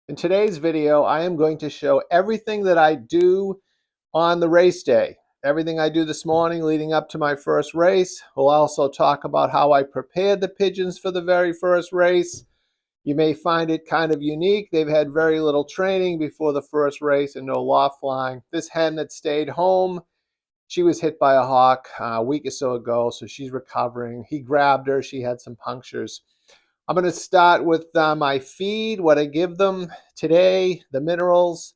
In today's video, I am going to show everything that I do on the race day. Everything I do this morning leading up to my first race. We'll also talk about how I prepared the pigeons for the very first race. You may find it kind of unique. They've had very little training before the first race and no loft flying. This hen that stayed home, she was hit by a hawk a week or so ago, so she's recovering. He grabbed her. She had some punctures. I'm going to start with my feed, what I give them today, the minerals,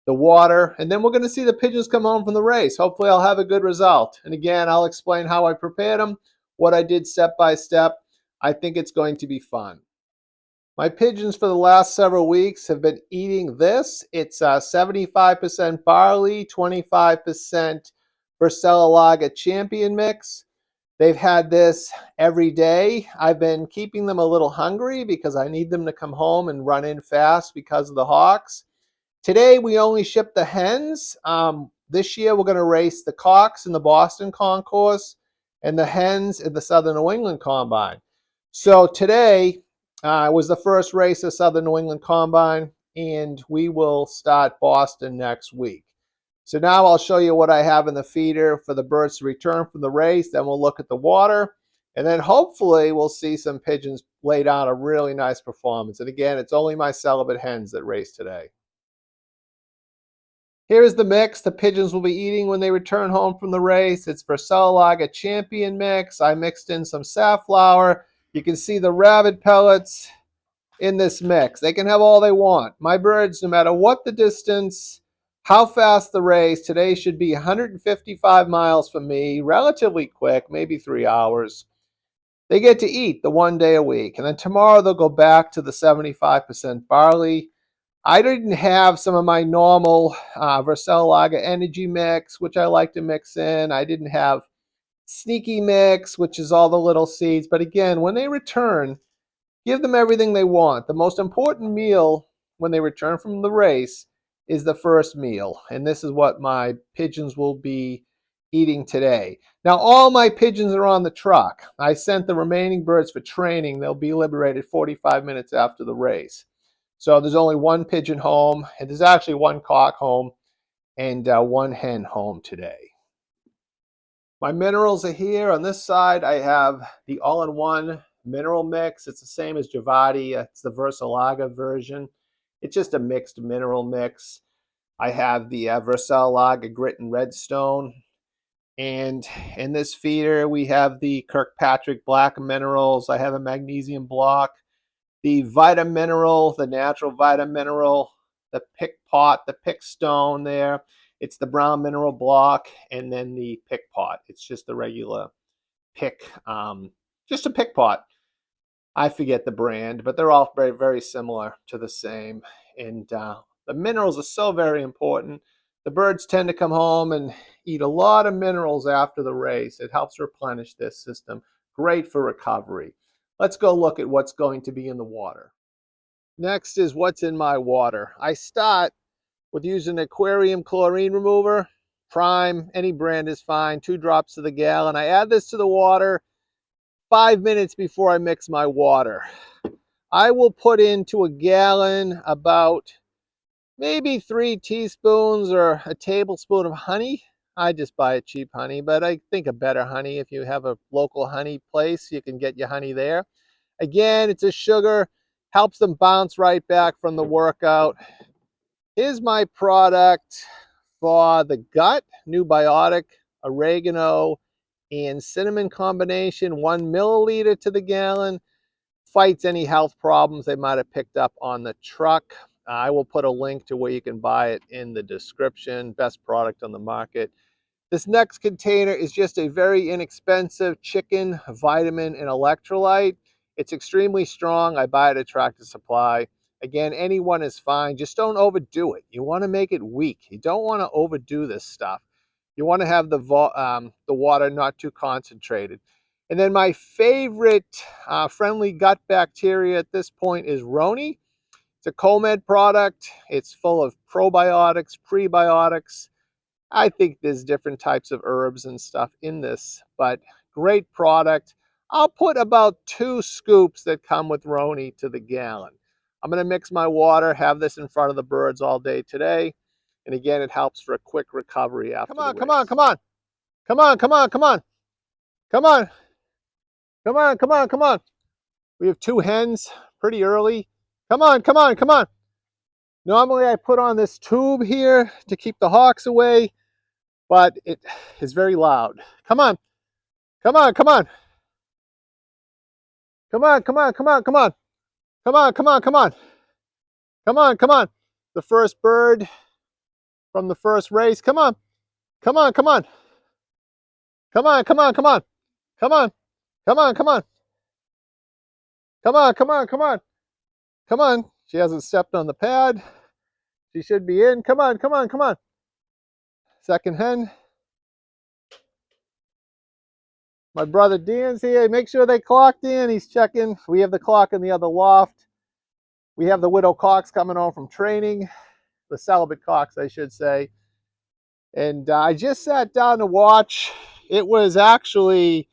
the water, and then we're going to see the pigeons come home from the race. Hopefully I'll have a good result. And again, I'll explain how I prepared them, what I did step by step. I think it's going to be fun. My pigeons for the last several weeks have been eating this. It's 75% barley, 25% Vercellilaga champion mix. They've had this every day. I've been keeping them a little hungry because I need them to come home and run in fast because of the hawks. Today we only ship the hens. This year we're going to race the cocks in the Boston Concourse and the hens in the Southern New England Combine. So today was the first race of Southern New England Combine, and we will start Boston next week. So now I'll show you what I have in the feeder for the birds to return from the race. Then we'll look at the water. And then hopefully we'll see some pigeons lay down a really nice performance. And again, it's only my celibate hens that race today. Here is the mix the pigeons will be eating when they return home from the race. It's Vercellilaga champion mix. I mixed in some safflower. You can see the rabbit pellets in this mix. They can have all they want. My birds, no matter what the distance, how fast the race, today should be 155 miles from me, relatively quick, maybe 3 hours. They get to eat the one day a week. And then tomorrow they'll go back to the 75% barley. I didn't have some of my normal Vercellilaga energy mix, which I like to mix in. I didn't have sneaky mix, which is all the little seeds. But again, when they return, give them everything they want. The most important meal when they return from the race is the first meal. And this is what my pigeons will be eating today. Now, all my pigeons are on the truck. I sent the remaining birds for training. They'll be liberated 45 minutes after the race. So there's only one pigeon home, and there's actually one cock home and one hen home today. My minerals are here. On this side, I have the all-in-one mineral mix. It's the same as Javati. It's the Vercellilaga version. It's just a mixed mineral mix. I have the Vercellilaga grit and redstone. And in this feeder, we have the Kirkpatrick black minerals. I have a magnesium block, the Vitamineral, the natural Vitamineral, the pick pot, the pick stone there. It's the brown mineral block, and then the pick pot. It's just the regular pick, just a pick pot. I forget the brand, but they're all very, very similar to the same. And the minerals are so very important. The birds tend to come home and eat a lot of minerals after the race. It helps replenish their system. Great for recovery. Let's go look at what's going to be in the water. Next is what's in my water. I start with using aquarium chlorine remover. Prime, any brand is fine, 2 drops to the gallon. I add this to the water 5 minutes before I mix my water. I will put into a gallon about maybe 3 teaspoons or a tablespoon of honey. I just buy a cheap honey, but I think a better honey. If you have a local honey place, you can get your honey there. Again, it's a sugar, helps them bounce right back from the workout. Here's my product for the gut, new biotic, oregano, and cinnamon combination, 1 milliliter to the gallon. Fights any health problems they might have picked up on the truck. I will put a link to where you can buy it in the description. Best product on the market. This next container is just a very inexpensive chicken vitamin and electrolyte. It's extremely strong. I buy it at Tractor Supply. Again, anyone is fine. Just don't overdo it. You want to make it weak. You don't want to overdo this stuff. You want to have the water not too concentrated. And then my favorite friendly gut bacteria at this point is Roni. It's a Comed product. It's full of probiotics, prebiotics. I think there's different types of herbs and stuff in this, but great product. I'll put about 2 scoops that come with Roni to the gallon. I'm going to mix my water, have this in front of the birds all day today. And again, it helps for a quick recovery after the race. Come on, come on, come on, come on, come on, come on, come on, come on, come on. We have 2 hens pretty early. Come on, come on, come on. Normally I put on this tube here to keep the hawks away, but it is very loud. Come on, come on, come on. Come on, come on, come on, come on. Come on, come on, come on. Come on, come on. The first bird from the first race. Come on. Come on, come on. Come on, come on, come on. Come on. Come on, come on. Come on, come on, come on. Come on. She hasn't stepped on the pad. She should be in. Come on, come on, come on. Second hen. My brother Dan's here. Make sure they clocked in. He's checking. We have the clock in the other loft. We have the widow cocks coming home from training. The celibate cocks, I should say. And I just sat down to watch. It was actually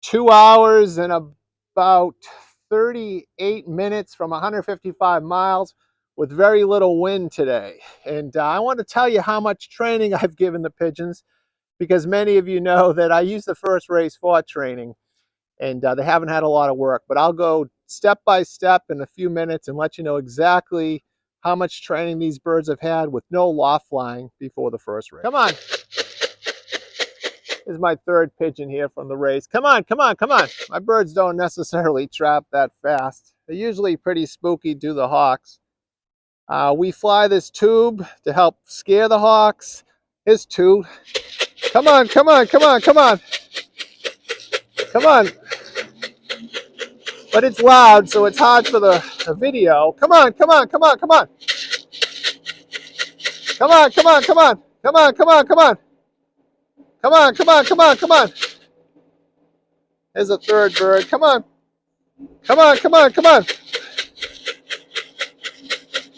2 hours and about 38 minutes from 155 miles with very little wind today. And I want to tell you how much training I've given the pigeons, because many of you know that I use the first race for training, and they haven't had a lot of work. But I'll go step by step in a few minutes and let you know exactly how much training these birds have had with no loft flying before the first race. Come on. This is my third pigeon here from the race. Come on, come on, come on. My birds don't necessarily trap that fast. They're usually pretty spooky to the hawks. We fly this tube to help scare the hawks. Here's 2. Come on, come on, come on, come on. Come on. But it's loud, so it's hard for the video. Come on, come on, come on, come on. Come on, come on, come on. Come on, come on, come on. Come on, come on, come on, come on. There's a third bird. Come on. Come on, come on, come on.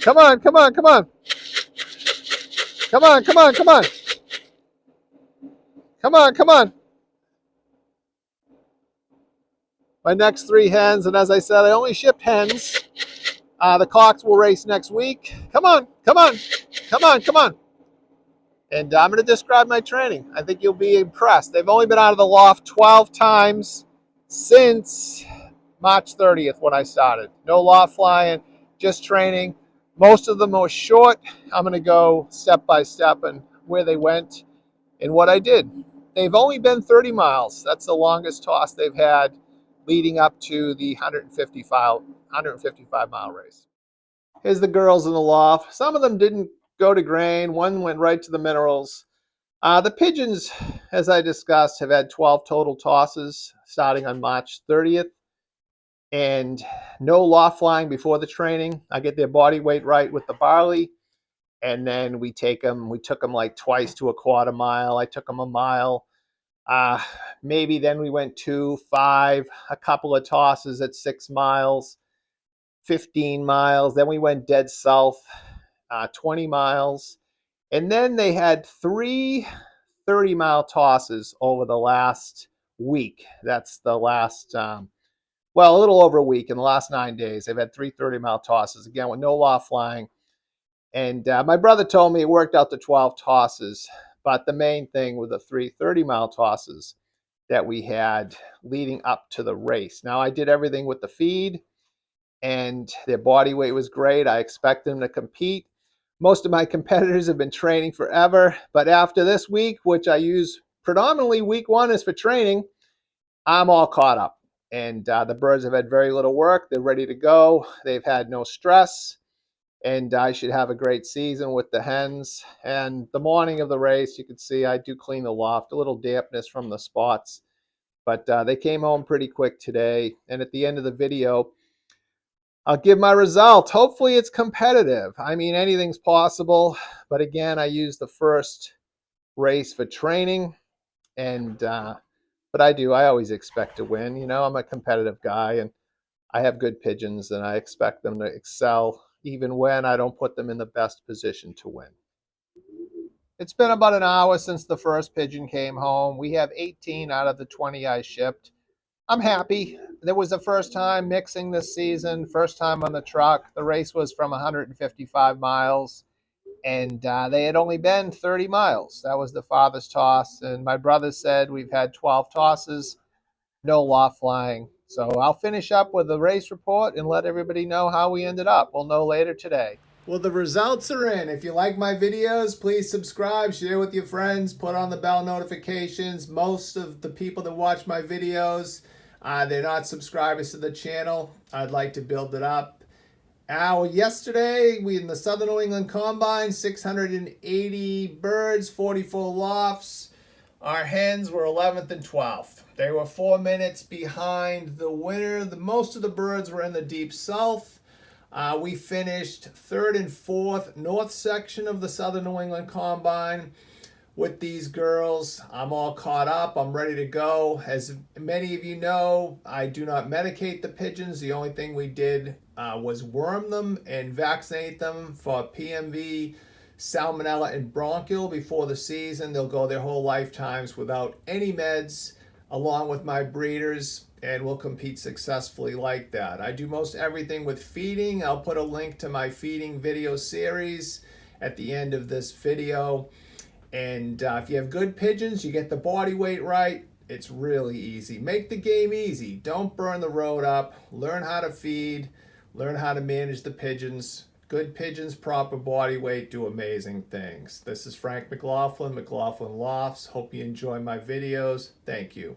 Come on, come on, come on. Come on, come on, come on. Come on, come on. My next 3 hens, and as I said, I only shipped hens. The cocks will race next week. Come on, come on, come on, come on. And I'm going to describe my training. I think you'll be impressed. They've only been out of the loft 12 times since March 30th when I started. No loft flying, just training. Most of them were short. I'm going to go step by step and where they went and what I did. They've only been 30 miles. That's the longest toss they've had leading up to the 155 mile race. Here's the girls in the loft. Some of them didn't go to grain. One went right to the minerals. The pigeons, as I discussed, have had 12 total tosses starting on March 30th. And no loft flying before the training. I get their body weight right with the barley. And then we took them like twice to a quarter mile. I took them a mile. Maybe then we went 2, 5, a couple of tosses at 6 miles, 15 miles. Then we went dead south, 20 miles. And then they had 3 30-mile tosses over the last week. That's the last, well, a little over a week. In the last 9 days, they've had 3 30-mile tosses, again, with no loft flying. And my brother told me it worked out to 12 tosses. But the main thing were the 3 30-mile tosses that we had leading up to the race. Now, I did everything with the feed, and their body weight was great. I expect them to compete. Most of my competitors have been training forever, but after this week, which I use predominantly week 1 is for training, I'm all caught up. And the birds have had very little work. They're ready to go. They've had no stress. And I should have a great season with the hens. And the morning of the race, you can see I do clean the loft, a little dampness from the spots. But they came home pretty quick today. And at the end of the video, I'll give my result. Hopefully it's competitive. I mean, anything's possible. But again, I use the first race for training. And but I always expect to win. You know, I'm a competitive guy, and I have good pigeons, and I expect them to excel even when I don't put them in the best position to win. It's been about an hour since the first pigeon came home. We have 18 out of the 20 I shipped. I'm happy. That was the first time mixing this season, first time on the truck. The race was from 155 miles, and they had only been 30 miles. That was the farthest toss. And my brother said we've had 12 tosses, no loft flying. So I'll finish up with the race report and let everybody know how we ended up. We'll know later today. Well, the results are in. If you like my videos, please subscribe, share with your friends, put on the bell notifications. Most of the people that watch my videos, they're not subscribers to the channel. I'd like to build it up. Yesterday, we in the Southern New England Combine, 680 birds, 44 lofts. Our hens were 11th and 12th. They were 4 minutes behind the winner. Most of the birds were in the deep south. We finished third and fourth north section of the Southern New England Combine with these girls. I'm all caught up. I'm ready to go. As many of you know, I do not medicate the pigeons. The only thing we did was worm them and vaccinate them for PMV, salmonella, and bronchial before the season. They'll go their whole lifetimes without any meds, along with my breeders, and will compete successfully like that. I do most everything with feeding. I'll put a link to my feeding video series at the end of this video. And if you have good pigeons, you get the body weight right, it's really easy. Make the game easy. Don't burn the road up. Learn how to feed. Learn how to manage the pigeons. Good pigeons, proper body weight, do amazing things. This is Frank McLaughlin, McLaughlin Lofts. Hope you enjoy my videos. Thank you.